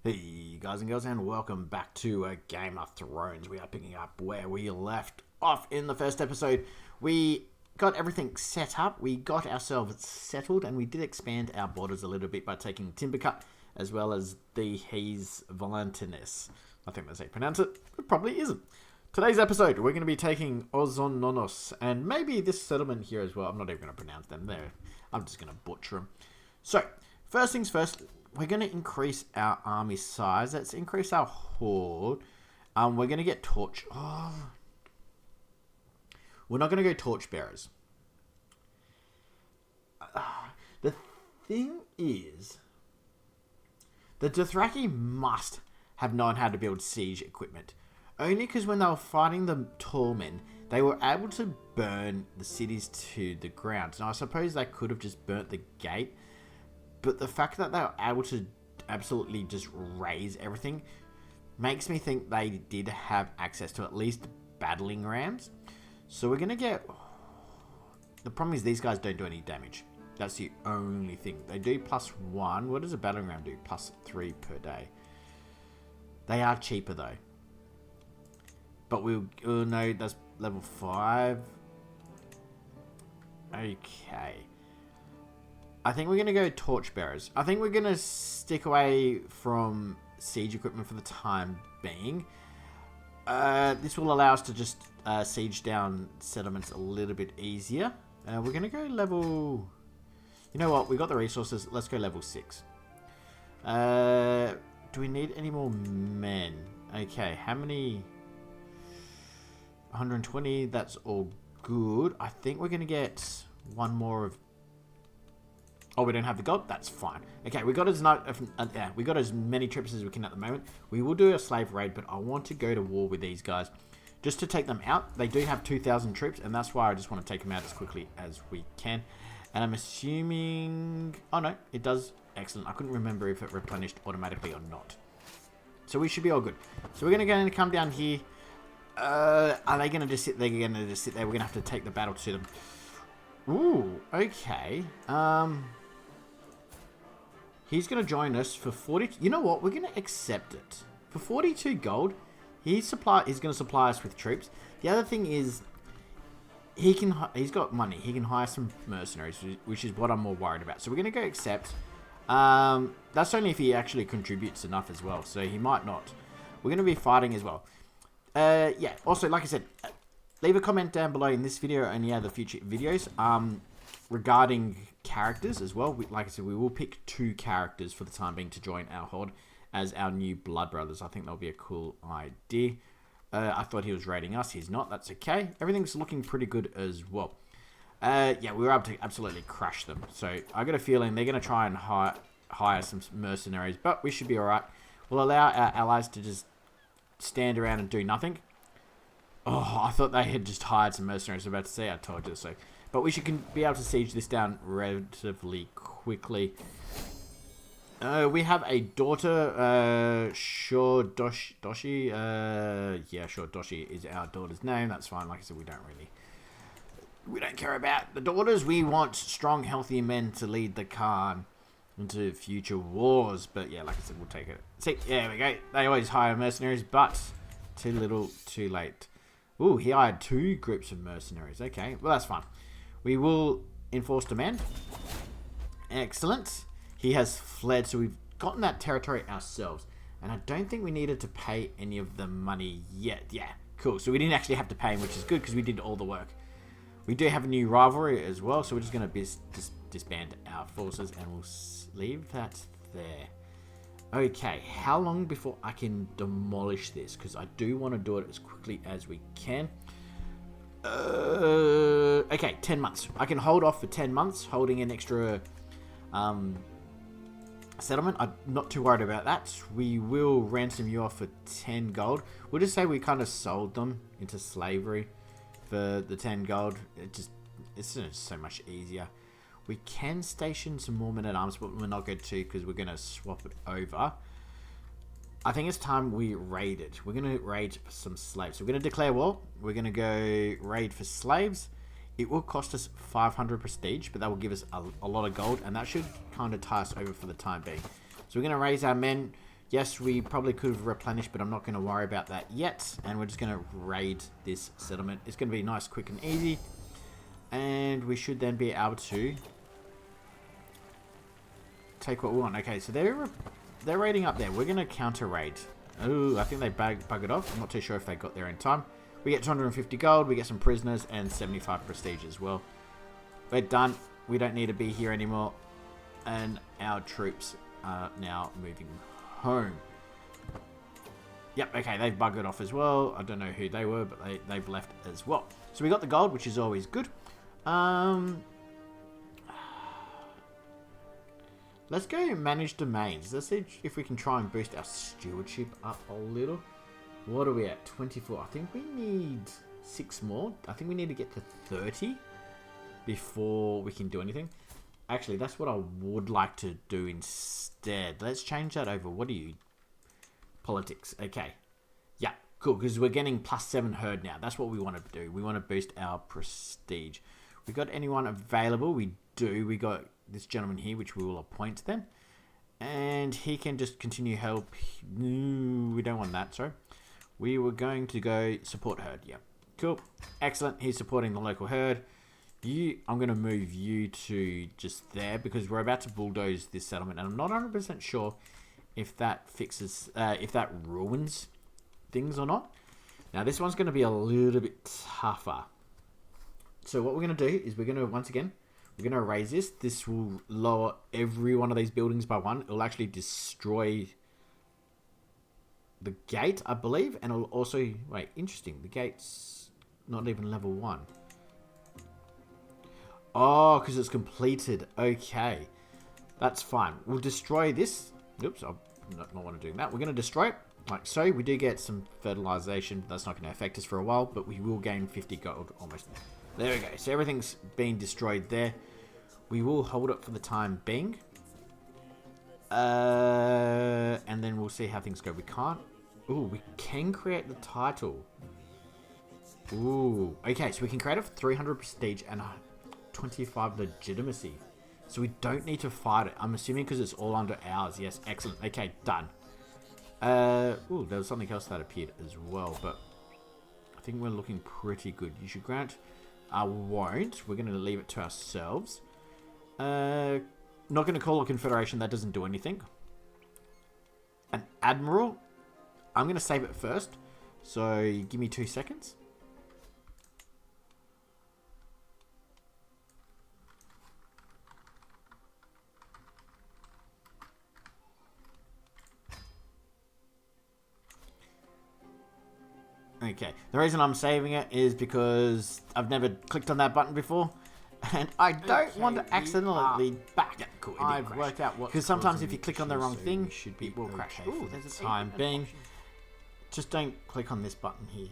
Hey guys and girls, and welcome back to Game of Thrones. We are picking up where we left off in the first episode. We got everything set up, we got ourselves settled, and we did expand our borders a little bit by taking Timbercut as well as the Hayes Volantinus. I think that's how you pronounce it. It probably isn't. Today's episode, we're going to be taking Ozononos and maybe this settlement here as well. I'm not even going to pronounce them there. I'm just going to butcher them. So, first things first, we're going to increase our army size. Let's increase our horde. We're going to get torch. Oh. We're not going to go torchbearers. The thing is, the Dothraki must have known how to build siege equipment. Only because when they were fighting the Tallmen, they were able to burn the cities to the ground. Now, I suppose they could have just burnt the gate. But the fact that they were able to absolutely just raise everything makes me think they did have access to at least battling rams. So we're going to get... The problem is these guys don't do any damage. That's the only thing. They do +1. What does a battling ram do? +3 per day. They are cheaper though. But we'll know that's level 5. Okay. I think we're going to go torchbearers. I think we're going to stick away from siege equipment for the time being. This will allow us to just siege down settlements a little bit easier. We're going to go level... You know what? We got the resources. Let's go level 6. Do we need any more men? Okay, how many... 120. That's all good. I think we're going to get one more of... Oh, we don't have the gold? That's fine. Okay, we got as many troops as we can at the moment. We will do a slave raid, but I want to go to war with these guys just to take them out. They do have 2,000 troops, and that's why I just want to take them out as quickly as we can. And I'm assuming... Oh, no, it does. Excellent. I couldn't remember if it replenished automatically or not. So we should be all good. So we're going to come down here. Are they going to just sit there? They're going to just sit there. We're going to have to take the battle to them. Ooh, okay. He's going to join us for 40... You know what? We're going to accept it. For 42 gold, he's going to supply us with troops. The other thing is, he's got money. He can hire some mercenaries, which is what I'm more worried about. So we're going to go accept. That's only if he actually contributes enough as well. So he might not. We're going to be fighting as well. Yeah. Also, like I said, leave a comment down below in this video or any other future videos. Regarding characters as well. Like I said, we will pick 2 characters for the time being to join our horde as our new blood brothers. I think that'll be a cool idea. I thought he was raiding us. He's not. That's okay. Everything's looking pretty good as well. Yeah, we were able to absolutely crush them. So I got a feeling they're going to try and hire some mercenaries, but we should be alright. We'll allow our allies to just stand around and do nothing. Oh, I thought they had just hired some mercenaries. I was about to say, I told you so. But we should be able to siege this down relatively quickly. We have a daughter, Doshi. Yeah, Doshi is our daughter's name. That's fine. Like I said, we don't care about the daughters. We want strong, healthy men to lead the Khan into future wars. But yeah, like I said, we'll take it. See, there we go. They always hire mercenaries, but too little, too late. Ooh, he hired 2 groups of mercenaries. Okay, well, that's fine. We will enforce demand. Excellent. He has fled, so we've gotten that territory ourselves. And I don't think we needed to pay any of the money yet. Yeah, cool. So we didn't actually have to pay him, which is good because we did all the work. We do have a new rivalry as well, so we're just going to disband our forces and we'll leave that there. Okay, how long before I can demolish this? Because I do want to do it as quickly as we can. Okay, 10 months. I can hold off for 10 months, holding an extra settlement. I'm not too worried about that. We will ransom you off for 10 gold. We'll just say we kind of sold them into slavery for the 10 gold. It's just so much easier. We can station some more men-at-arms, but we're not going to because we're going to swap it over. I think it's time we raid it. We're going to raid for some slaves. So we're going to declare war. We're going to go raid for slaves. It will cost us 500 prestige, but that will give us a lot of gold, and that should kind of tie us over for the time being. So we're going to raise our men Yes, we probably could have replenished, but I'm not going to worry about that yet. And we're just going to raid this settlement. It's going to be nice, quick, and easy. And we should then be able to take what we want. Okay, so they're raiding up there. We're going to counter raid. Oh, I think they buggered off. I'm not too sure if they got there in time. We get 250 gold. We get some prisoners and 75 prestige as well. We're done. We don't need to be here anymore. And our troops are now moving home. Yep, okay, they've buggered off as well. I don't know who they were, but they've left as well. So we got the gold, which is always good. Let's go manage domains. Let's see if we can try and boost our stewardship up a little. What are we at? 24. I think we need 6 more. I think we need to get to 30 before we can do anything. Actually, that's what I would like to do instead. Let's change that over. What are you? Politics. Okay. Yeah, cool. Because we're getting +7 herd now. That's what we want to do. We want to boost our prestige. We got anyone available? We do. We got this gentleman here, which we will appoint then. And he can just continue help. No, we don't want that, sorry. We were going to go support herd. Yeah, cool. Excellent. He's supporting the local herd. I'm going to move you to just there because we're about to bulldoze this settlement. And I'm not 100% sure if that fixes, if that ruins things or not. Now, this one's going to be a little bit tougher. So what we're going to do is we're going to, once again, we're going to raise this. This will lower every one of these buildings by 1. It will actually destroy the gate, I believe. And it'll also, wait, interesting. The gate's not even level 1. Oh, because it's completed. Okay. That's fine. We'll destroy this. Oops, I not want to do that. We're going to destroy it. Like so. We do get some fertilization. That's not going to affect us for a while, but we will gain 50 gold almost. There we go. So everything's been destroyed there. We will hold it for the time being. And then we'll see how things go. We can't. Ooh, we can create the title. Ooh. Okay, so we can create it for 300 prestige and 25 legitimacy. So we don't need to fight it. I'm assuming because it's all under ours. Yes, excellent. Okay, done. Ooh, there was something else that appeared as well, but I think we're looking pretty good. You should grant. I won't. We're going to leave it to ourselves. Not going to call a confederation. That doesn't do anything. An admiral. I'm going to save it first. So give me 2 seconds. Okay, the reason I'm saving it is because I've never clicked on that button before, and I don't want to accidentally back. Yeah, cool. I've worked out what. Because sometimes if you click on the wrong thing, it will crash. Ooh, there's a time being. Just don't click on this button here.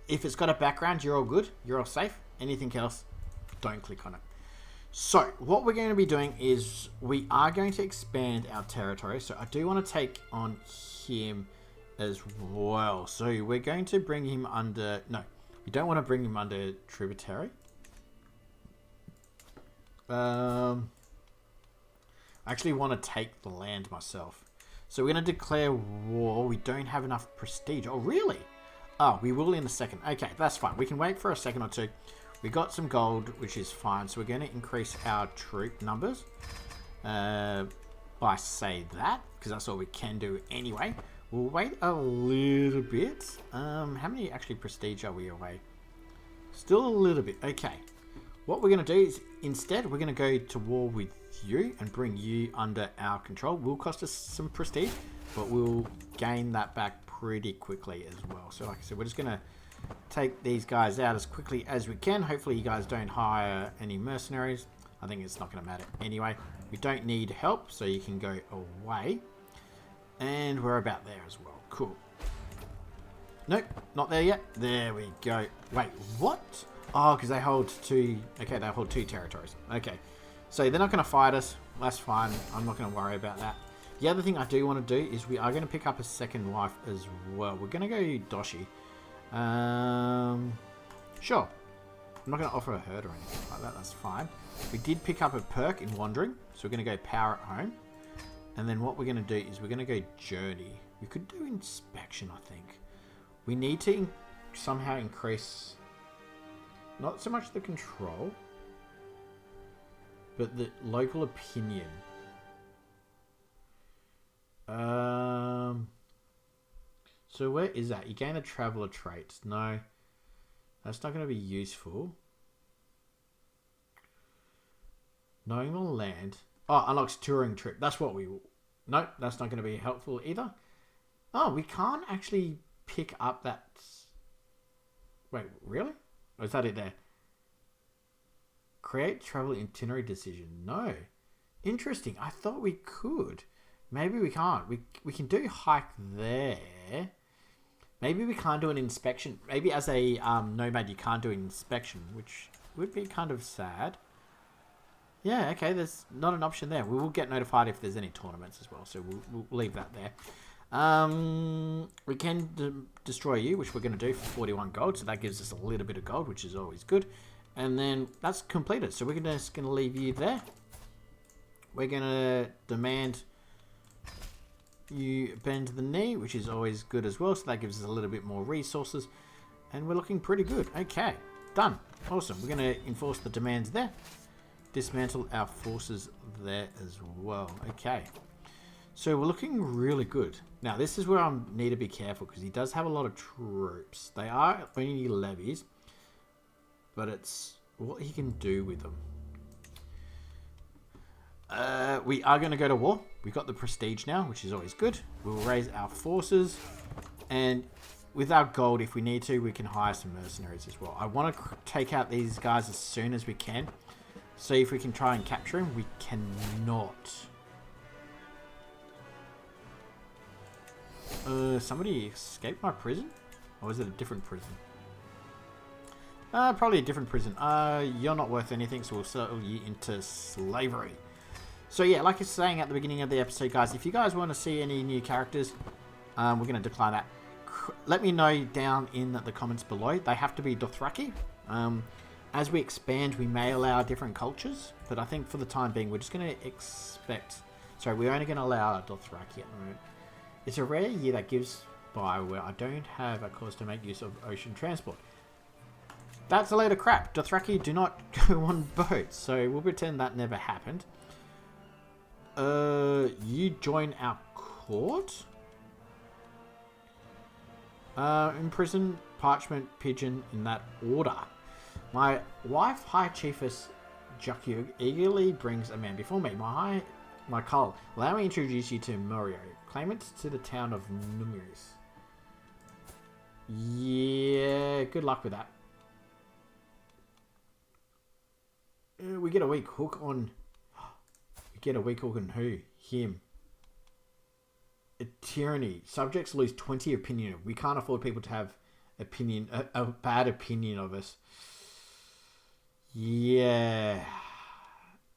If it's got a background, you're all good. You're all safe. Anything else, don't click on it. So what we're going to be doing is we are going to expand our territory. So I do want to take on him as well. So we're going to bring him under... No, we don't want to bring him under tributary. I actually want to take the land myself. So we're going to declare war. We don't have enough prestige. Oh, really? Oh, we will in a second. Okay, that's fine. We can wait for a second or two. We got some gold, which is fine. So we're going to increase our troop numbers by, say, that. Because that's all we can do anyway. We'll wait a little bit. How many actually prestige are we away? Still a little bit. Okay. What we're going to do is instead we're going to go to war with you and bring you under our control. Will cost us some prestige, but we'll gain that back pretty quickly as well. So like I said, we're just going to take these guys out as quickly as we can. Hopefully you guys don't hire any mercenaries. I think it's not going to matter anyway. We don't need help, so you can go away. And we're about there as well. Cool. Nope, not there yet. There we go. Wait, what? Oh, because they hold 2... Okay, they hold 2 territories. Okay. So they're not going to fight us. That's fine. I'm not going to worry about that. The other thing I do want to do is we are going to pick up a second wife as well. We're going to go Doshi. Sure. I'm not going to offer a herd or anything like that. That's fine. We did pick up a perk in Wandering. So we're going to go Power at Home. And then what we're going to do is we're going to go Journey. We could do inspection, I think. We need to somehow increase not so much the control, but the local opinion. So where is that? You gain a traveler trait. No, that's not going to be useful. Knowing the land. Oh, unlocks touring trip. That's what we will. No, that's not going to be helpful either. Oh, we can't actually pick up that. Wait, really? Or is that it there? Create travel itinerary decision. No. Interesting. I thought we could. Maybe we can't. We can do hike there. Maybe we can't do an inspection. Maybe as a nomad you can't do an inspection, which would be kind of sad. Yeah, okay, there's not an option there. We will get notified if there's any tournaments as well, so we'll leave that there. We can destroy you, which we're going to do for 41 gold, so that gives us a little bit of gold, which is always good. And then that's completed, so we're just going to leave you there. We're going to demand you bend the knee, which is always good as well, so that gives us a little bit more resources. And we're looking pretty good. Okay, done. Awesome. We're going to enforce the demands there. Dismantle our forces there as well. Okay. So we're looking really good. Now, this is where I need to be careful because he does have a lot of troops. They are only levies, but it's what he can do with them. We are going to go to war. We've got the prestige now, which is always good. We'll raise our forces. And with our gold, if we need to, we can hire some mercenaries as well. I want to take out these guys as soon as we can. See if we can try and capture him. We cannot. Somebody escaped my prison? Or is it a different prison? Probably a different prison. You're not worth anything, so we'll sell you into slavery. So yeah, like I was saying at the beginning of the episode, guys, if you guys want to see any new characters, we're going to decline that. Let me know down in the comments below. They have to be Dothraki. As we expand, we may allow different cultures, but I think for the time being, we're just going to expect... Sorry, we're only going to allow Dothraki at the moment. It's a rare year that gives by where I don't have a cause to make use of ocean transport. That's a load of crap. Dothraki do not go on boats, so we'll pretend that never happened. You join our court? Imprison, parchment, pigeon in that order. My wife, High Chiefess Jakug, eagerly brings a man before me. My Khal, allow me to introduce you to Morio, claimant to the town of Numiris. Yeah, good luck with that. We get a weak hook on... We get a weak hook on who? Him. A tyranny. Subjects lose 20 opinion. We can't afford people to have opinion, a bad opinion of us. Yeah.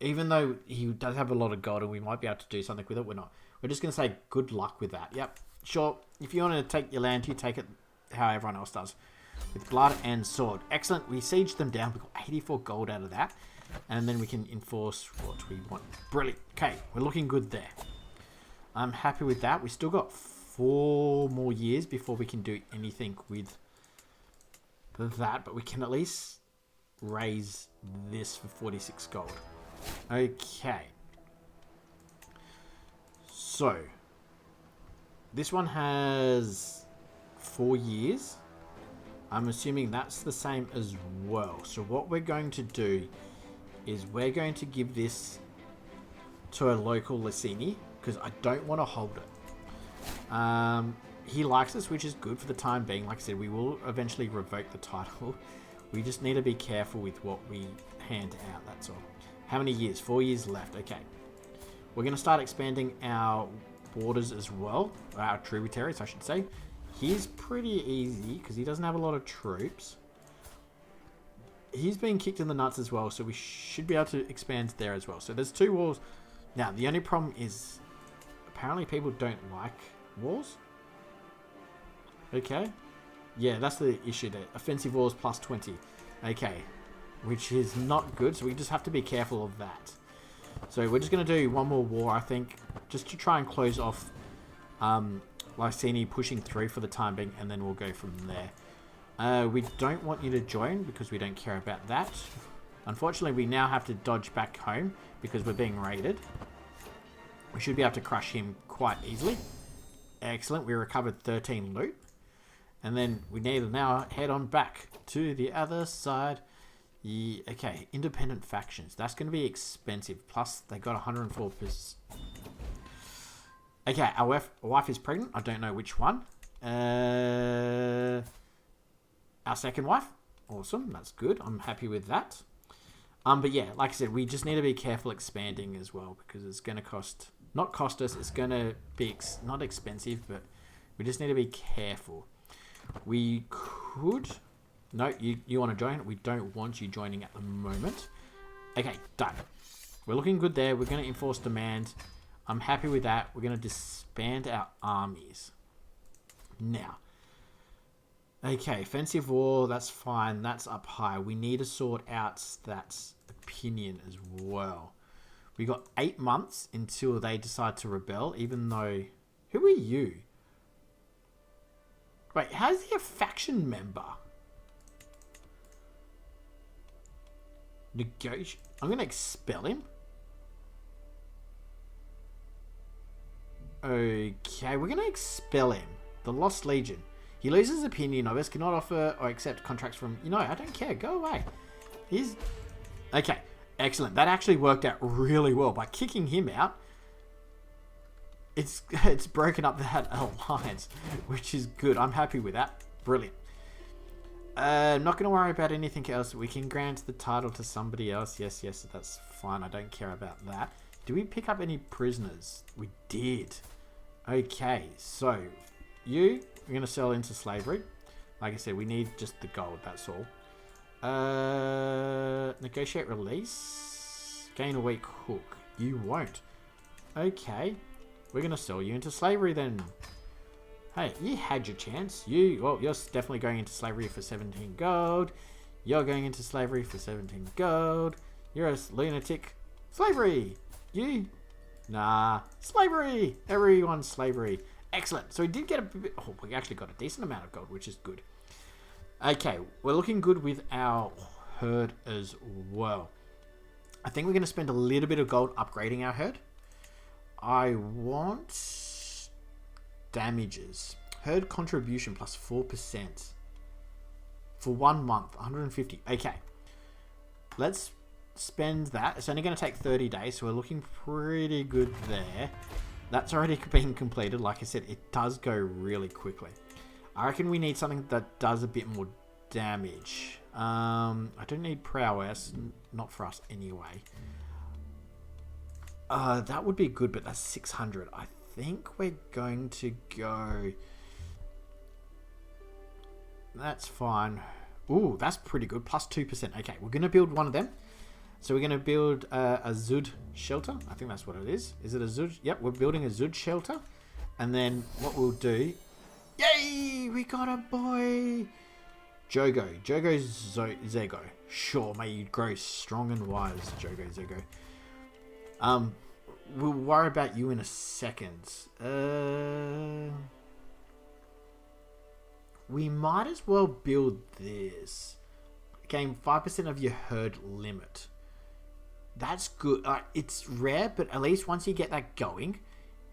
Even though he does have a lot of gold and we might be able to do something with it, we're not. We're just going to say good luck with that. Yep. Sure. If you want to take your land, you take it how everyone else does. With blood and sword. Excellent. We siege them down. We got 84 gold out of that. And then we can enforce what we want. Brilliant. Okay. We're looking good there. I'm happy with that. We still got 4 more years before we can do anything with that. But we can at least raise this for 46 gold. Okay. So, this one has 4 years. I'm assuming that's the same as well. So what we're going to do is we're going to give this to a local Licini because I don't want to hold it. He likes us, which is good for the time being. Like I said, we will eventually revoke the title. We just need to be careful with what we hand out, that's all. How many years? 4 years left. Okay. We're going to start expanding our borders as well. Our tributaries, I should say. He's pretty easy because he doesn't have a lot of troops. He's being kicked in the nuts as well, so we should be able to expand there as well. So there's 2 walls. Now, the only problem is apparently people don't like walls. Okay. Yeah, that's the issue there. Offensive walls plus 20. Okay. Which is not good, so we just have to be careful of that. So we're just going to do one more war, I think, just to try and close off Lysini pushing through for the time being, and then we'll go from there. We don't want you to join because we don't care about that. Unfortunately, we now have to dodge back home because we're being raided. We should be able to crush him quite easily. Excellent. We recovered 13 loot. And then we need to now head on back to the other side. Yeah, okay, independent factions. That's going to be expensive. Plus, they got 104%. Okay, our wife is pregnant. I don't know which one. Our second wife. Awesome. That's good. I'm happy with that. But yeah, like I said, we just need to be careful expanding as well because it's going to not cost us. It's going to be not expensive, but we just need to be careful. We could... No, you want to join? We don't want you joining at the moment. Okay, done. We're looking good there. We're going to enforce demand. I'm happy with that. We're going to disband our armies. Now. Okay, offensive war. That's fine. That's up high. We need to sort out that opinion as well. We got 8 months until they decide to rebel, even though... Who are you? Wait, how's he a faction member? Negotiate. I'm going to expel him. Okay, we're going to expel him. The Lost Legion. He loses opinion of us, cannot offer or accept contracts from... You know, I don't care. Go away. He's... Okay, excellent. That actually worked out really well. By kicking him out, it's broken up that alliance, which is good. I'm happy with that. Brilliant. Not going to worry about anything else. We can grant the title to somebody else. Yes, that's fine. I don't care about that. Do we pick up any prisoners? We did. Okay, so we're going to sell into slavery. Like I said, we need just the gold. That's all. Negotiate release. Gain a weak hook. You won't. Okay. We're going to sell you into slavery then. Hey, you had your chance. Well, you're definitely going into slavery for 17 gold. You're going into slavery for 17 gold. You're a lunatic. Slavery. You? Nah. Slavery. Everyone's slavery. Excellent. So we did get a bit... Oh, we actually got a decent amount of gold, which is good. Okay, we're looking good with our herd as well. I think we're going to spend a little bit of gold upgrading our herd. I want damages. Herd contribution plus 4%. For 1 month, 150. Okay. Let's spend that. It's only going to take 30 days, so we're looking pretty good there. That's already been completed. Like I said, it does go really quickly. I reckon we need something that does a bit more damage. I don't need prowess. Not for us anyway. That would be good, but that's 600. I think we're going to go... That's fine. Ooh, that's pretty good. Plus 2%. Okay, we're going to build one of them. So we're going to build a Zud shelter. I think that's what it is. Is it a Zud? Yep, we're building a Zud shelter. And then what we'll do... Yay! We got a boy! Jogo Zeggo. Sure, may you grow strong and wise, Jogo Zeggo. We'll worry about you in a second. We might as well build this. Gain 5% of your herd limit. That's good. It's rare, but at least once you get that going,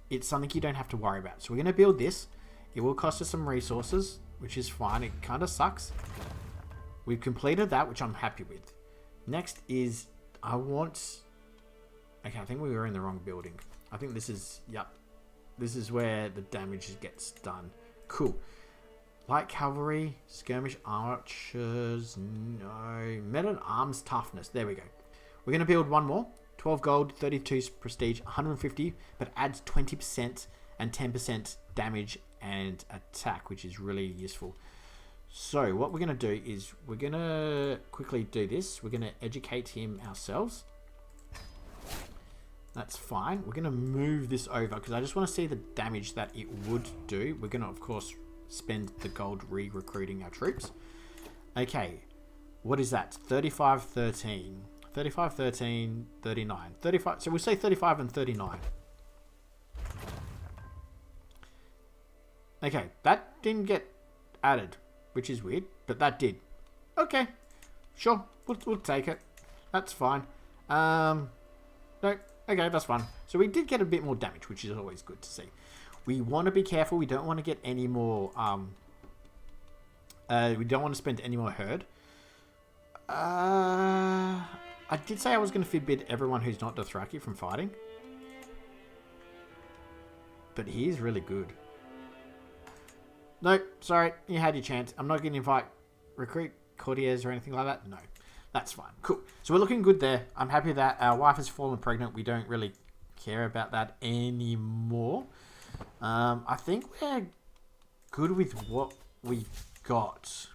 it's something you don't have to worry about. So we're going to build this. It will cost us some resources, which is fine. It kind of sucks. We've completed that, which I'm happy with. Next is, I want... Okay, I think we were in the wrong building. I think this is... Yep. This is where the damage gets done. Cool. Light cavalry, skirmish archers, no. Men-at-arms toughness. There we go. We're going to build one more. 12 gold, 32 prestige, 150, but adds 20% and 10% damage and attack, which is really useful. So what we're going to do is we're going to quickly do this. We're going to educate him ourselves. That's fine. We're going to move this over because I just want to see the damage that it would do. We're going to, of course, spend the gold re-recruiting our troops. Okay. What is that? 35, 13. 35, 13, 39. 35. So we'll say 35 and 39. Okay, that didn't get added, which is weird, but that did. Okay, sure, we'll take it. That's fine. No, okay, that's fine. So we did get a bit more damage, which is always good to see. We want to be careful. We don't want to get any more... we don't want to spend any more herd. I did say I was going to forbid everyone who's not Dothraki from fighting. But he is really good. No, sorry. You had your chance. I'm not going to invite recruit courtiers or anything like that. No. That's fine. Cool. So we're looking good there. I'm happy that our wife has fallen pregnant. We don't really care about that anymore. I think we're good with what we got.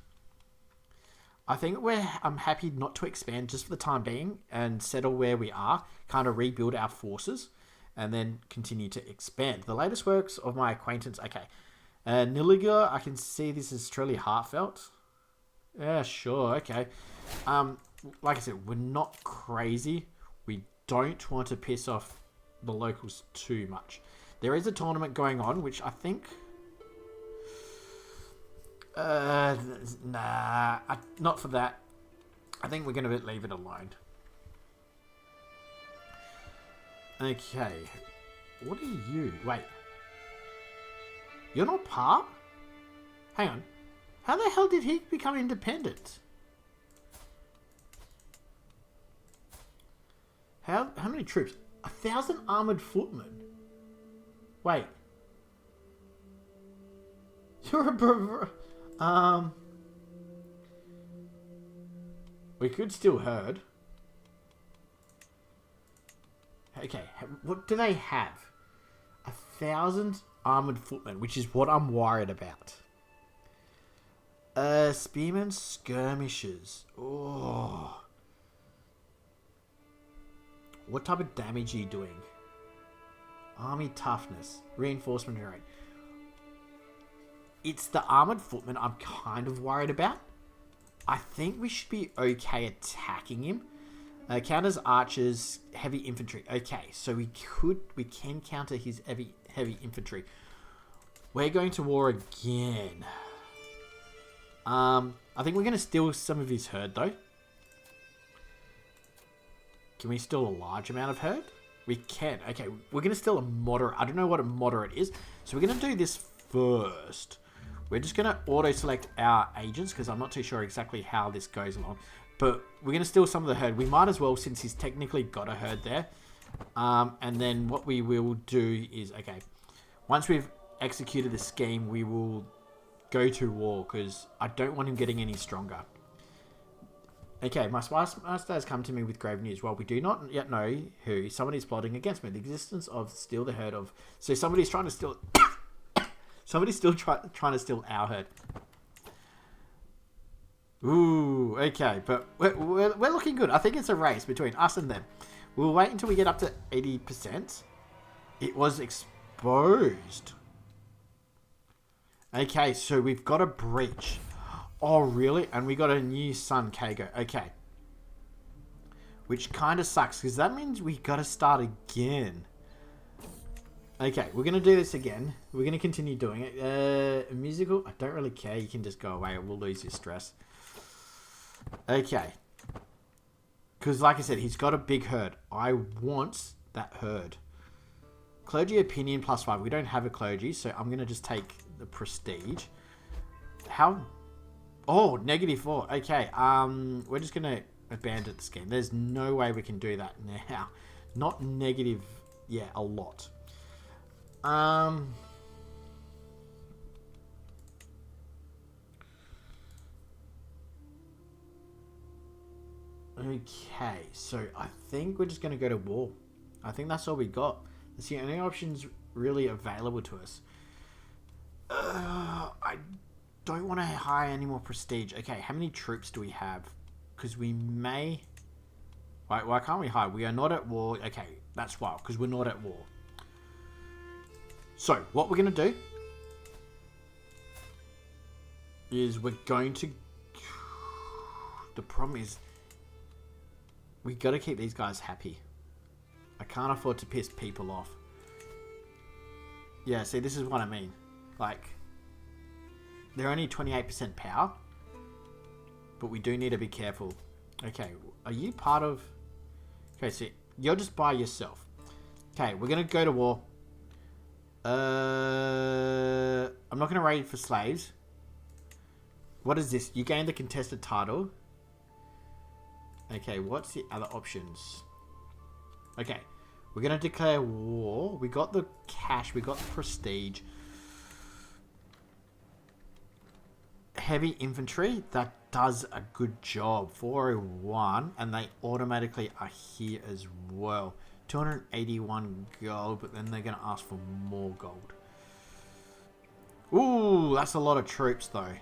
I think I'm happy not to expand just for the time being and settle where we are, kind of rebuild our forces, and then continue to expand. The latest works of my acquaintance. Okay. Nilliger, I can see this is truly heartfelt. Yeah, sure. Okay. Like I said, we're not crazy. We don't want to piss off the locals too much. There is a tournament going on, which I think... not for that. I think we're going to leave it alone. Okay. What are you? Wait. You're not part? Hang on. How the hell did he become independent? How many troops? 1,000 armored footmen. Wait. You're a we could still herd. Okay, what do they have? 1,000 armored footmen, which is what I'm worried about. Spearmen skirmishers. Oh. What type of damage are you doing? Army toughness. Reinforcement rate. It's the armored footmen I'm kind of worried about. I think we should be okay attacking him. Counters archers, heavy infantry. Okay, so we can counter his heavy infantry. We're going to war again. I think we're going to steal some of his herd though. Can we steal a large amount of herd? We can. Okay, we're going to steal a moderate. I don't know what a moderate is. So we're going to do this first. We're just going to auto-select our agents because I'm not too sure exactly how this goes along. But we're going to steal some of the herd. We might as well since he's technically got a herd there. And then what we will do is, okay, once we've executed the scheme, we will go to war because I don't want him getting any stronger. Okay, my spy master has come to me with grave news. While we do not yet know who, someone is plotting against me. The existence of steal the herd of... So somebody's trying to steal... Somebody's still trying to steal our herd. Ooh, okay. But we're looking good. I think it's a race between us and them. We'll wait until we get up to 80%. It was exposed. Okay, so we've got a breach. Oh, really? And we got a new son, Kago. Okay. Which kind of sucks, because that means we got to start again. Okay, we're going to do this again. We're going to continue doing it. Musical? I don't really care. You can just go away. We'll lose your stress. Okay. Because, like I said, he's got a big herd. I want that herd. Clergy opinion +5. We don't have a clergy, so I'm going to just take the prestige. How... Oh, -4. Okay, we're just going to abandon the scheme. There's no way we can do that now. Not negative, yeah, a lot. Okay, so I think we're just going to go to war. I think that's all we got. That's the only options really available to us. I don't want to hire any more prestige. Okay, how many troops do we have? Because we may... Why can't we hire? We are not at war. Okay, that's why, because we're not at war. So, what we're going to do is we're going to... The problem is we got to keep these guys happy. I can't afford to piss people off. Yeah, see, this is what I mean. Like, They're only 28% power. But we do need to be careful. Okay, are you part of... Okay, so you're just by yourself. Okay, we're going to go to war. I'm not going to raid for slaves. What is this? You gain the contested title. Okay, what's the other options? Okay, we're going to declare war. We got the cash. We got the prestige. Heavy infantry. That does a good job. 401. And they automatically are here as well. 281 gold. But then they're going to ask for more gold. Ooh, that's a lot of troops though.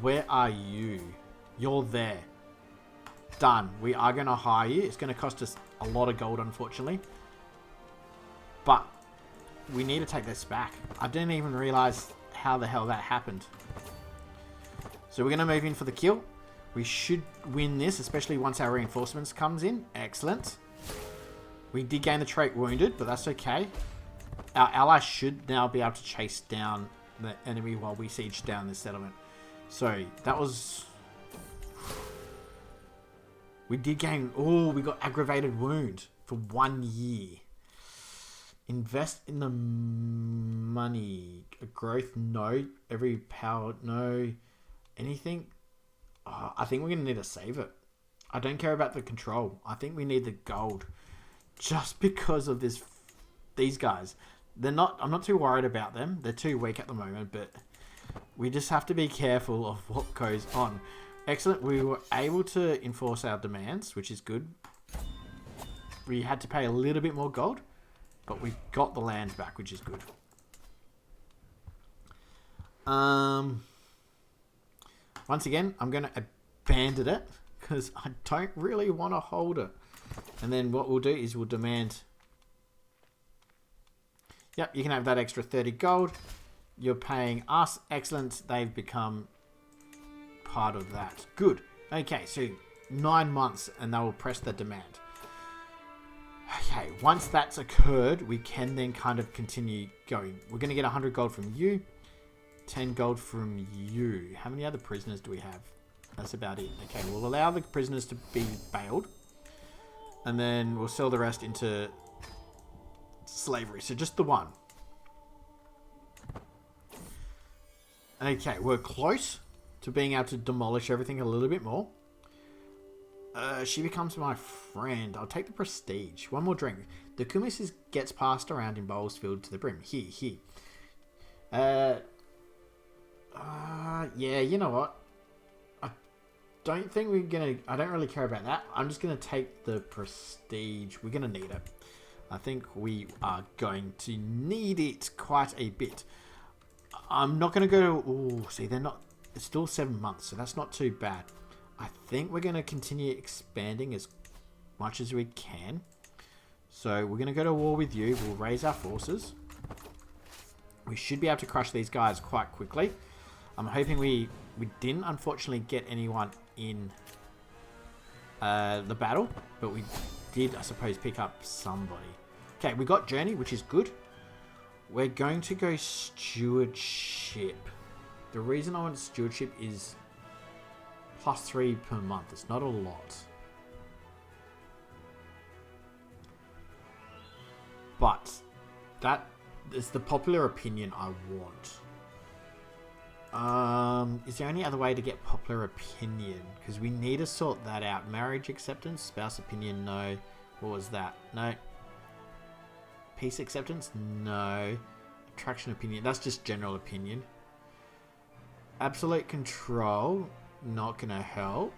Where are you? You're there. Done. We are going to hire you. It's going to cost us a lot of gold, unfortunately. But we need to take this back. I didn't even realize how the hell that happened. So we're going to move in for the kill. We should win this, especially once our reinforcements comes in. Excellent. We did gain the trait wounded, but that's okay. Our allies should now be able to chase down the enemy while we siege down this settlement. So that was... We did gain... Oh, we got aggravated wound for 1 year. Invest in the money. A growth, no. Every power, no. Anything? Oh, I think we're going to need to save it. I don't care about the control. I think we need the gold. Just because of this, these guys. They're not... I'm not too worried about them. They're too weak at the moment, but... We just have to be careful of what goes on. Excellent. We were able to enforce our demands, which is good. We had to pay a little bit more gold, but we got the land back, which is good. Once again, I'm going to abandon it because I don't really want to hold it. And then what we'll do is we'll demand... Yep, you can have that extra 30 gold. You're paying us. Excellent. They've become part of that. Good. Okay, so 9 months and they will press the demand. Okay, once that's occurred, we can then kind of continue going. We're going to get 100 gold from you. 10 gold from you. How many other prisoners do we have? That's about it. Okay, we'll allow the prisoners to be bailed. And then we'll sell the rest into slavery. So just the one. Okay, we're close to being able to demolish everything a little bit more. She becomes my friend. I'll take the prestige. One more drink. The kumis gets passed around in bowls filled to the brim. Here. Yeah, you know what? I don't think we're going to... I don't really care about that. I'm just going to take the prestige. We're going to need it. I think we are going to need it quite a bit. I'm not going to go to... Oh, see, they're not... It's still 7 months, so that's not too bad. I think we're going to continue expanding as much as we can. So we're going to go to war with you. We'll raise our forces. We should be able to crush these guys quite quickly. I'm hoping we didn't, unfortunately, get anyone in the battle. But we did, I suppose, pick up somebody. Okay, we got Journey, which is good. We're going to go Stewardship. The reason I want Stewardship is +3 per month. It's not a lot. But that is the popular opinion I want. Is there any other way to get popular opinion? Because we need to sort that out. Marriage acceptance, spouse opinion, no. What was that? No. Peace acceptance? No. Attraction opinion. That's just general opinion. Absolute control. Not going to help.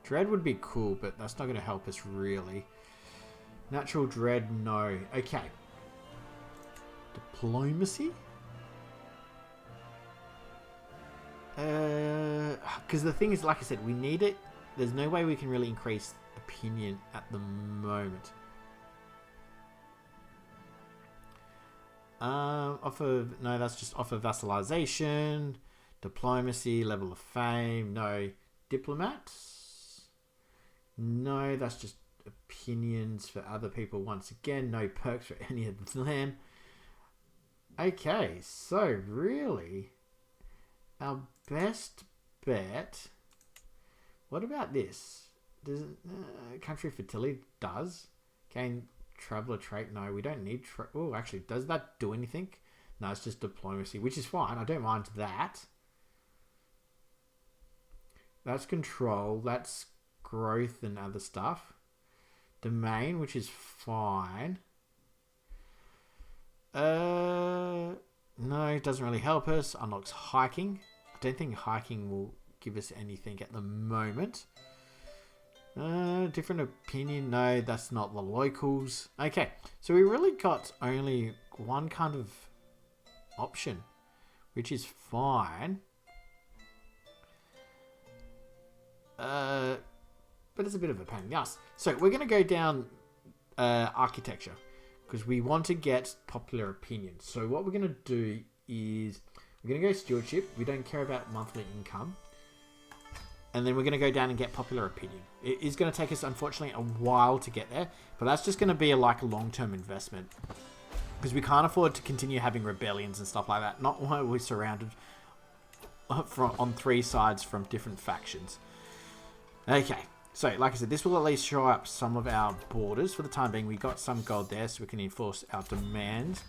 Dread would be cool, but that's not going to help us really. Natural dread, no. Okay. Diplomacy? Because the thing is, like I said, we need it. There's no way we can really increase opinion at the moment. Offer, no, that's just offer vassalization, diplomacy, level of fame, no. Diplomats? No, that's just opinions for other people once again. No perks for any of them. Okay, so really, our best bet. What about this? Does country fertility does gain traveler trait? No, we don't need. Oh, actually, does that do anything? No, it's just diplomacy, which is fine. I don't mind that. That's control. That's growth and other stuff. Domain, which is fine. No, it doesn't really help us. Unlocks hiking. I don't think hiking will give us anything at the moment. Different opinion. No, that's not the locals. Okay, so we really got only one kind of option, which is fine. But it's a bit of a pain in the ass. So we're going to go down architecture because we want to get popular opinion. So what we're going to do is we're going to go stewardship. We don't care about monthly income. And then we're going to go down and get popular opinion. It is going to take us, unfortunately, a while to get there. But that's just going to be a long-term investment. Because we can't afford to continue having rebellions and stuff like that. Not while we're surrounded on 3 sides from different factions. Okay. So, like I said, this will at least show up some of our borders. For the time being, we got some gold there so we can enforce our demands.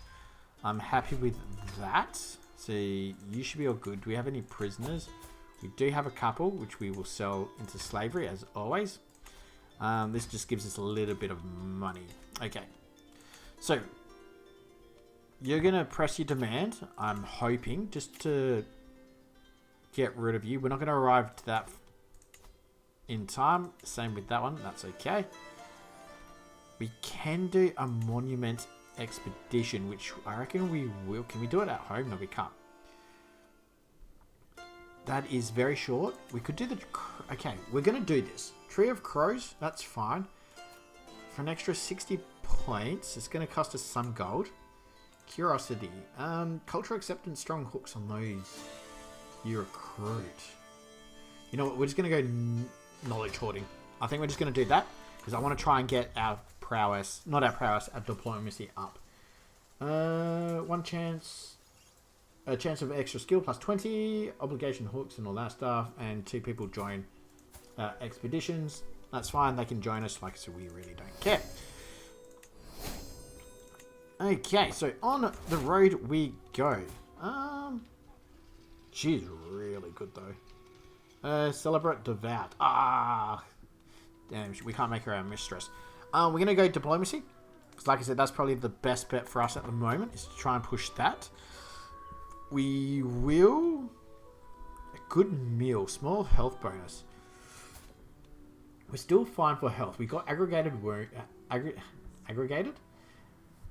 I'm happy with that. So, you should be all good. Do we have any prisoners? We do have a couple, which we will sell into slavery, as always. This just gives us a little bit of money. Okay. So, you're going to press your demand, I'm hoping, just to get rid of you. We're not going to arrive to that in time. Same with that one. That's okay. We can do a monument expedition, which I reckon we will. Can we do it at home? No, we can't. That is very short. We could do the... Okay, we're going to do this. Tree of Crows, that's fine. For an extra 60 points, it's going to cost us some gold. Curiosity. Cultural acceptance, strong hooks on those. You recruit. You know what? We're just going to go knowledge hoarding. I think we're just going to do that because I want to try and get our prowess, not our prowess, our diplomacy up. One chance... A chance of extra skill plus 20, obligation hooks and all that stuff, and 2 people join expeditions. That's fine, they can join us, like I said, we really don't care. Okay, so on the road we go. She's really good though. Celebrate devout. Damn, we can't make her our mistress. We're going to go diplomacy, because like I said, that's probably the best bet for us at the moment, is to try and push that. We will... A good meal. Small health bonus. We're still fine for health. We got aggravated wound.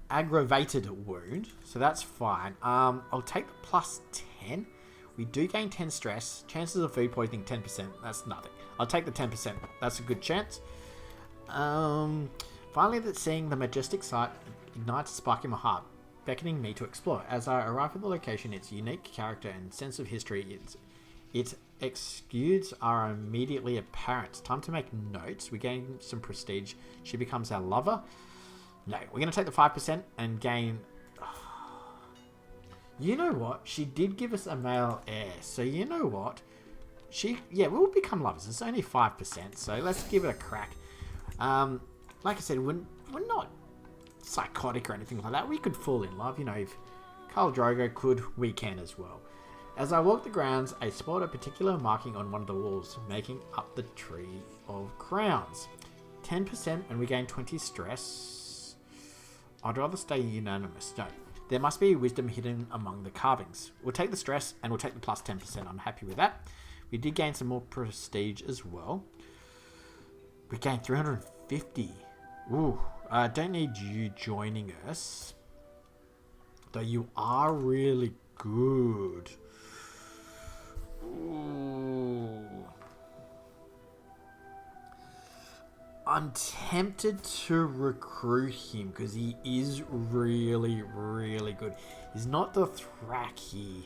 Aggravated wound. So that's fine. I'll take the plus 10. We do gain 10 stress. Chances of food poisoning 10%. That's nothing. I'll take the 10%. That's a good chance. Finally, seeing the majestic sight ignites a spark in my heart, beckoning me to explore. As I arrive at the location, its unique character and sense of history, its exudes are immediately apparent. Time to make notes. We gain some prestige. She becomes our lover. No, we're going to take the 5% and gain... You know what? She did give us a male heir. So you know what? We'll become lovers. It's only 5%. So let's give it a crack. Like I said, we're not psychotic or anything like that. We could fall in love, you know. If Khal Drogo could, we can as well. As I walk the grounds, I spot a particular marking on one of the walls, making up the Tree of Crowns. 10% and we gain 20 stress. I'd rather stay unanimous. No, there must be wisdom hidden among the carvings. We'll take the stress and we'll take the plus 10%. I'm happy with that. We did gain some more prestige as well. We gained 350. Ooh. I don't need you joining us. Though you are really good. Ooh. I'm tempted to recruit him because he is really, really good. He's not the Thraki.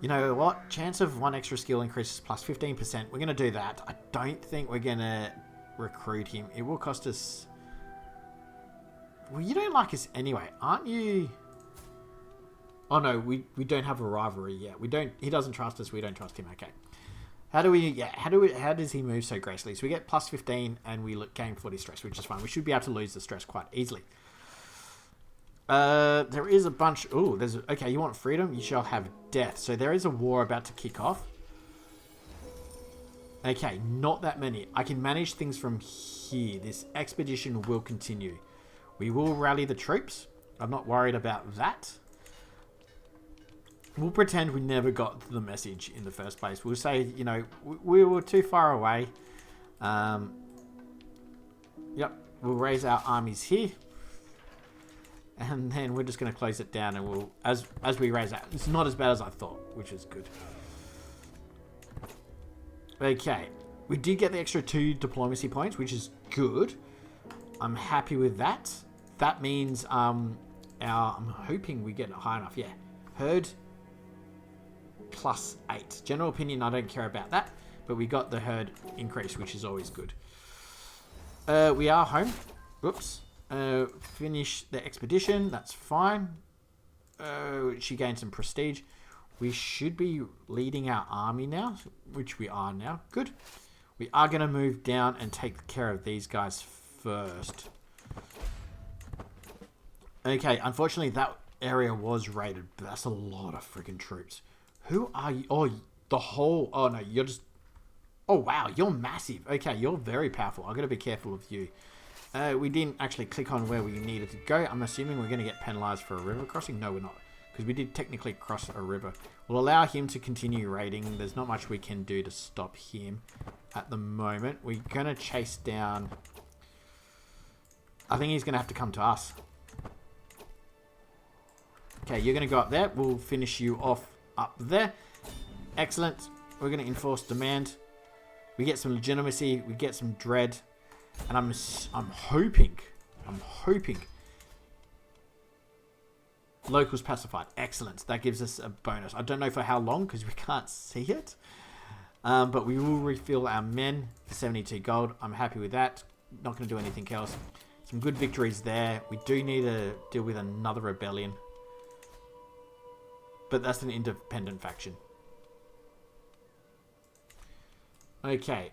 You know what? Chance of 1 extra skill increases plus 15%. We're going to do that. I don't think we're going to recruit him. It will cost us... Well, you don't like us anyway, aren't you? Oh no, we don't have a rivalry yet. We don't. He doesn't trust us. We don't trust him. Okay. How do we? Yeah. How does he move so gracefully? So we get plus 15 and we gain 40 stress, which is fine. We should be able to lose the stress quite easily. There is a bunch. Oh, there's. Okay, you want freedom? You shall have death. So there is a war about to kick off. Okay, not that many. I can manage things from here. This expedition will continue. We will rally the troops. I'm not worried about that. We'll pretend we never got the message in the first place. We'll say, you know, we were too far away. Yep, we'll raise our armies here. And then we're just going to close it down and we'll, as we raise that. It's not as bad as I thought, which is good. Okay, we did get the extra 2 diplomacy points, which is good. I'm happy with that. That means I'm hoping we get it high enough. Yeah, herd plus 8. General opinion, I don't care about that, but we got the herd increase, which is always good. We are home. Whoops. Finish the expedition. That's fine. She gained some prestige. We should be leading our army now, which we are now. Good. We are going to move down and take care of these guys first. Okay, unfortunately that area was raided, but that's a lot of freaking troops. Who are you? Oh, the whole... Oh, no, you're just... Oh, wow, you're massive. Okay, you're very powerful. I've got to be careful of you. We didn't actually click on where we needed to go. I'm assuming we're going to get penalized for a river crossing. No, we're not. Because we did technically cross a river. We'll allow him to continue raiding. There's not much we can do to stop him at the moment. We're going to chase down... I think he's going to have to come to us. Okay, you're going to go up there. We'll finish you off up there. Excellent. We're going to enforce demand. We get some legitimacy. We get some dread. And I'm hoping... Locals pacified. Excellent. That gives us a bonus. I don't know for how long because we can't see it. But we will refill our men for 72 gold. I'm happy with that. Not going to do anything else. Some good victories there. We do need to deal with another rebellion. But that's an independent faction. Okay.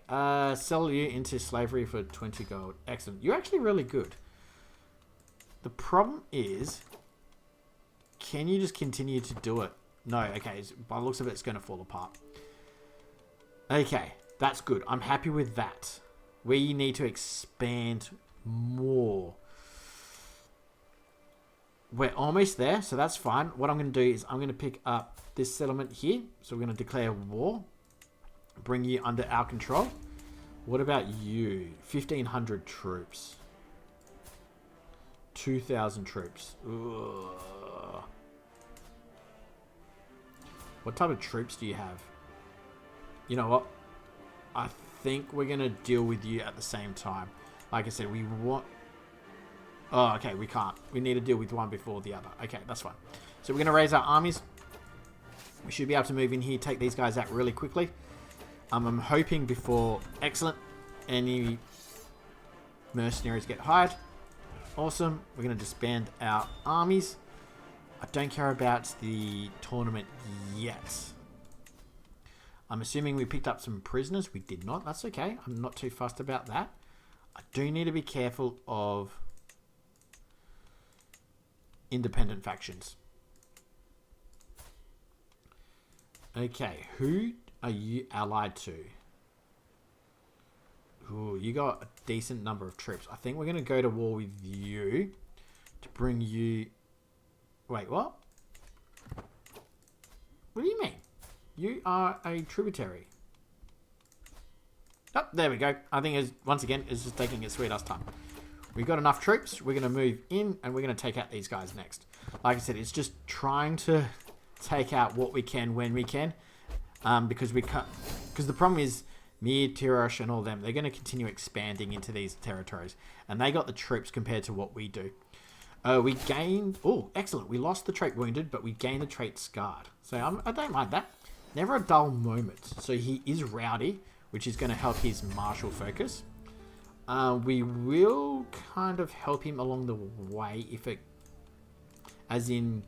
Sell you into slavery for 20 gold. Excellent. You're actually really good. The problem is... Can you just continue to do it? No, okay. By the looks of it, it's going to fall apart. Okay, that's good. I'm happy with that. We need to expand more. We're almost there, so that's fine. What I'm going to do is I'm going to pick up this settlement here. So we're going to declare war. Bring you under our control. What about you? 1,500 troops. 2,000 troops. Ugh. What type of troops do you have? You know what? I think we're going to deal with you at the same time. Like I said, we want... Oh, okay, we can't. We need to deal with one before the other. Okay, that's fine. So we're going to raise our armies. We should be able to move in here, take these guys out really quickly. I'm hoping before... Excellent. Any mercenaries get hired. Awesome. We're going to disband our armies. I don't care about the tournament yet. I'm assuming we picked up some prisoners. We did not. That's okay. I'm not too fussed about that. I do need to be careful of independent factions. Okay. Who are you allied to? Ooh, you got a decent number of troops. I think we're going to go to war with you to bring you... Wait, what? What do you mean? You are a tributary. Oh, there we go. I think, once again, it's just taking its sweet ass time. We've got enough troops. We're going to move in, and we're going to take out these guys next. Like I said, it's just trying to take out what we can when we can. Because we can't... Because the problem is, Mir, Tirosh, and all them, they're going to continue expanding into these territories. And they got the troops compared to what we do. We gained... Oh, excellent. We lost the trait wounded, but we gained the trait scarred. So I don't mind that. Never a dull moment. So he is rowdy, which is going to help his martial focus. We will kind of help him along the way if it... As in...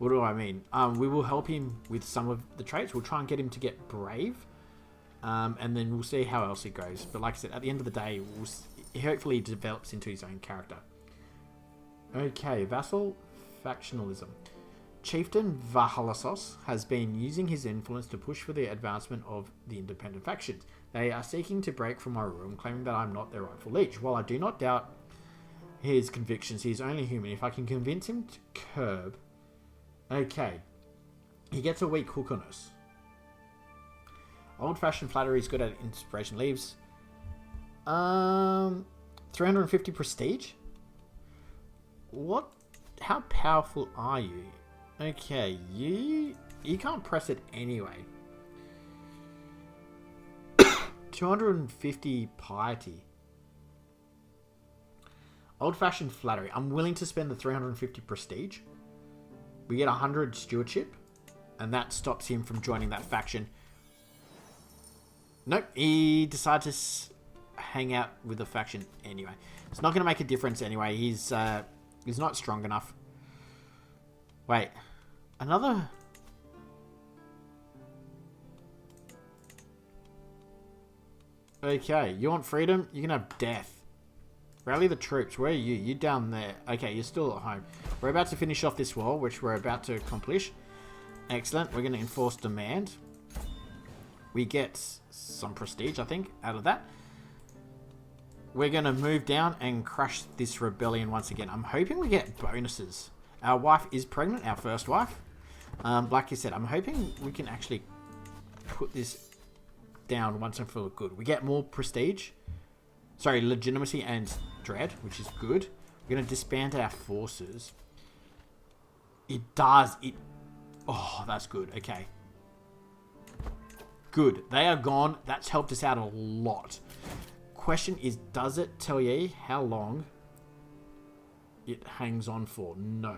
What do I mean? We will help him with some of the traits. We'll try and get him to get brave. And then we'll see how else it goes. But like I said, at the end of the day, he hopefully develops into his own character. Okay, vassal factionalism. Chieftain Vahalasos has been using his influence to push for the advancement of the independent factions. They are seeking to break from my realm, claiming that I'm not their rightful liege. While I do not doubt his convictions, he is only human. If I can convince him to curb... Okay. He gets a weak hook on us. Old-fashioned flattery is good at inspiration. Leaves 350 prestige? What? How powerful are you? Okay, you can't press it anyway. 250 piety. Old-fashioned flattery. I'm willing to spend the 350 prestige. We get 100 stewardship, and that stops him from joining that faction. Nope, he decided to hang out with the faction anyway. It's not going to make a difference anyway. He's not strong enough. Wait, another... Okay, you want freedom? You can have death. Rally the troops. Where are you? You're down there. Okay, you're still at home. We're about to finish off this war, which we're about to accomplish. Excellent. We're going to enforce demand. We get some prestige, I think, out of that. We're going to move down and crush this rebellion once again. I'm hoping we get bonuses. Our wife is pregnant, our first wife. Like I said, I'm hoping we can actually put this down once and for good. We get more prestige. Sorry, legitimacy and dread, which is good. We're going to disband our forces. It does. Oh, that's good. Okay. Good. They are gone. That's helped us out a lot. Question is, does it tell you how long it hangs on for? No.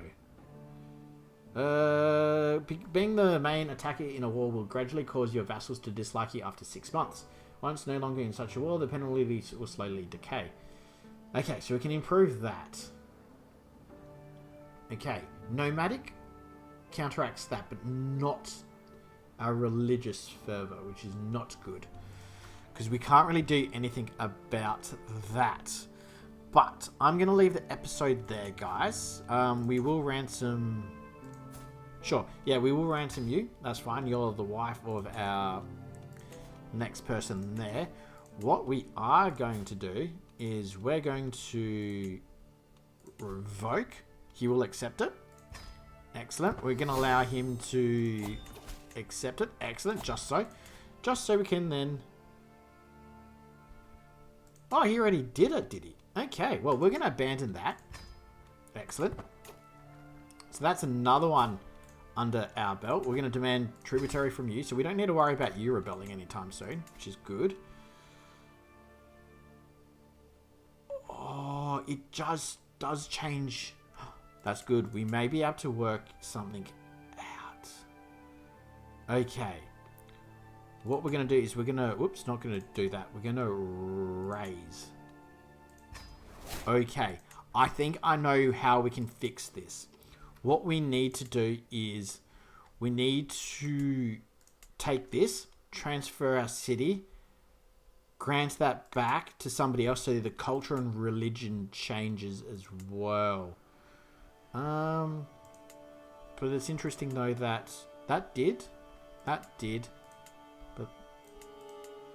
Being the main attacker in a war will gradually cause your vassals to dislike you after 6 months. Once no longer in such a war, the penalties will slowly decay. Okay, so we can improve that. Okay, nomadic counteracts that, but not our religious fervor, which is not good. Because we can't really do anything about that. But I'm going to leave the episode there, guys. We will ransom... Sure, yeah, we will ransom you. That's fine. You're the wife of our next person there. What we are going to do is we're going to revoke. He will accept it. Excellent. We're going to allow him to accept it. Excellent. Just so we can then... Oh, he already did it, did he? Okay, well, we're going to abandon that. Excellent. So that's another one under our belt. We're going to demand tributary from you, so we don't need to worry about you rebelling anytime soon, which is good. Oh, it just does change. That's good. We may be able to work something out. Okay. What we're going to do is we're going to... Whoops, not going to do that. We're going to raise. Okay. I think I know how we can fix this. What we need to do is we need to take this, transfer our city, grant that back to somebody else so the culture and religion changes as well. But it's interesting though that did, but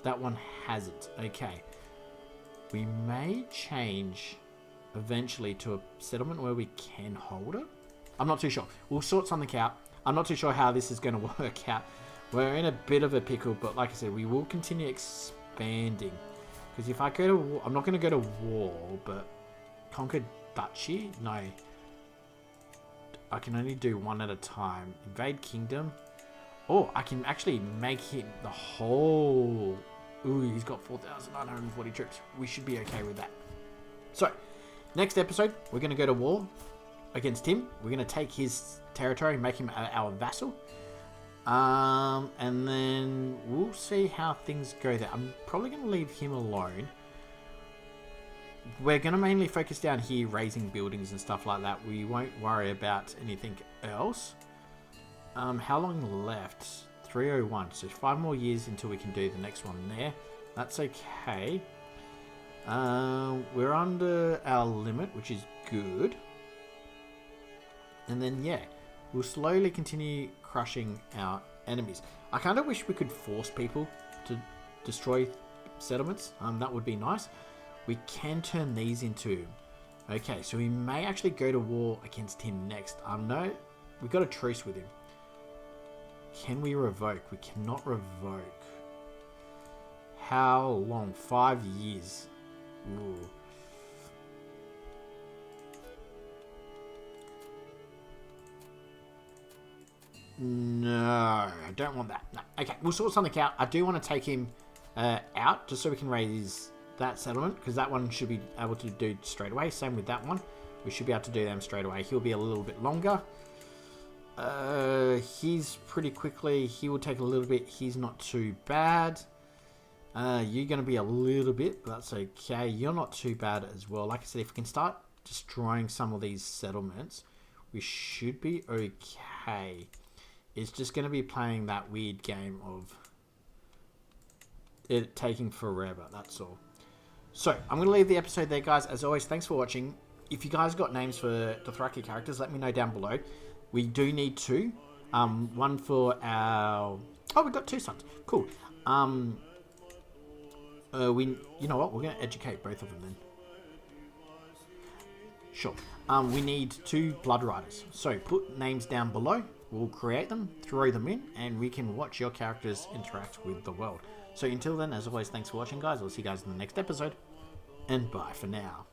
that one hasn't. Okay. We may change eventually to a settlement where we can hold it. I'm not too sure. We'll sort something out. I'm not too sure how this is going to work out. We're in a bit of a pickle, but like I said, we will continue expanding. Because if I go to war, I'm not going to go to war, but conquer duchy? No. I can only do one at a time. Invade kingdom. Oh, I can actually make him the whole... Ooh, he's got 4,940 troops. We should be okay with that. So, next episode, we're going to go to war against him. We're going to take his territory, make him our vassal. And then we'll see how things go there. I'm probably going to leave him alone. We're going to mainly focus down here, raising buildings and stuff like that. We won't worry about anything else. How long left? 301. So 5 more years until we can do the next one there. That's okay. We're under our limit, which is good. And then, yeah, we'll slowly continue crushing our enemies. I kind of wish we could force people to destroy settlements. That would be nice. We can turn these into... Okay, so we may actually go to war against him next. No, we've got a truce with him. Can we revoke? We cannot revoke. How long? 5 years. Ooh. No, I don't want that. No. Okay, we'll sort something out. I do want to take him out just so we can raise that settlement, because that one should be able to do straight away. Same with that one. We should be able to do them straight away. He'll be a little bit longer. He's pretty quickly. He will take a little bit. He's not too bad. You're going to be a little bit, but that's okay. You're not too bad as well. Like I said, if we can start destroying some of these settlements, we should be okay. It's just going to be playing that weird game of it taking forever. That's all. So, I'm going to leave the episode there, guys. As always, thanks for watching. If you guys got names for Dothraki characters, let me know down below. We do need 2. One for our... Oh, we've got 2 sons. Cool. You know what? We're going to educate both of them then. Sure. We need 2 blood riders. So, put names down below. We'll create them, throw them in, and we can watch your characters interact with the world. So until then, as always, thanks for watching, guys. I'll see you guys in the next episode. And bye for now.